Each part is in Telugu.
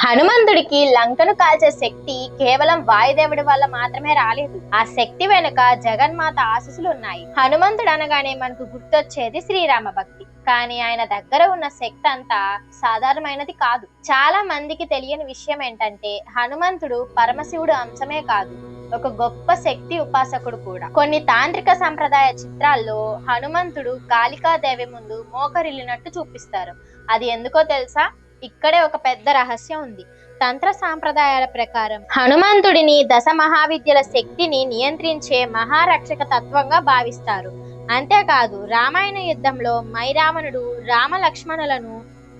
హనుమంతుడికి లంకను కాల్చే శక్తి కేవలం వాయుదేవుడి వల్ల మాత్రమే రాలేదు. ఆ శక్తి వెనుక జగన్మాత ఆశీస్సులు ఉన్నాయి. హనుమంతుడు అనగానే మనకు గుర్తొచ్చేది శ్రీరామ భక్తి. కానీ ఆయన దగ్గర ఉన్న శక్తి అంతా సాధారణమైనది కాదు. చాలా మందికి తెలియని విషయం ఏంటంటే హనుమంతుడు పరమశివుడు అంశమే కాదు, ఒక గొప్ప శక్తి ఉపాసకుడు కూడా. కొన్ని తాంత్రిక సంప్రదాయ చిత్రాల్లో హనుమంతుడు కాళికాదేవి ముందు మోకరిల్లినట్టు చూపిస్తారు. అది ఎందుకో తెలుసా? ఇక్కడే ఒక పెద్ద రహస్యం ఉంది. తంత్ర సాంప్రదాయాల ప్రకారం హనుమంతుడిని దశ మహావిద్యల శక్తిని నియంత్రించే మహారక్షక తత్వంగా భావిస్తారు. అంతేకాదు, రామాయణ యుద్ధంలో మైరావణుడు రామ లక్ష్మణులను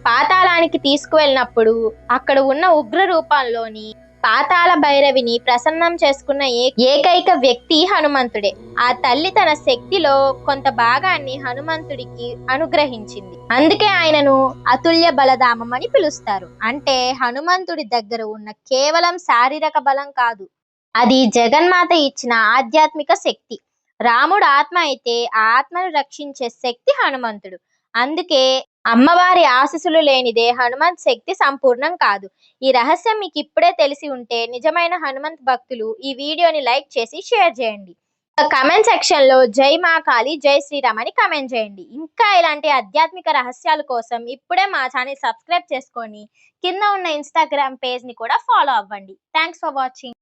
పాతాళానికి తీసుకువెళ్ళినప్పుడు అక్కడ ఉన్న ఉగ్ర రూపంలోని పాతాళ భైరవిని ప్రసన్నం చేసుకున్న ఏకైక వ్యక్తి హనుమంతుడే. ఆ తల్లి తన శక్తిలో కొంత భాగాన్ని హనుమంతుడికి అనుగ్రహించింది. అందుకే ఆయనను అతుల్య బలధామం అని పిలుస్తారు. అంటే హనుమంతుడి దగ్గర ఉన్న కేవలం శారీరక బలం కాదు, అది జగన్మాత ఇచ్చిన ఆధ్యాత్మిక శక్తి. రాముడు ఆత్మ అయితే ఆ ఆత్మను రక్షించే శక్తి హనుమంతుడు. అందుకే అమ్మవారి ఆశీస్సులు లేనిదే హనుమంత్ శక్తి సంపూర్ణం కాదు. ఈ రహస్యం మీకు ఇప్పుడే తెలిసి ఉంటే నిజమైన హనుమంత్ భక్తులు ఈ వీడియోని లైక్ చేసి షేర్ చేయండి. కమెంట్ సెక్షన్ లో జై మా కాళీ, జై శ్రీరామ్ అని కమెంట్ చేయండి. ఇంకా ఇలాంటి ఆధ్యాత్మిక రహస్యాల కోసం ఇప్పుడే మా ఛానల్ సబ్స్క్రైబ్ చేసుకొని కింద ఉన్న ఇన్స్టాగ్రామ్ పేజ్ ని కూడా ఫాలో అవ్వండి. Thanks for watching.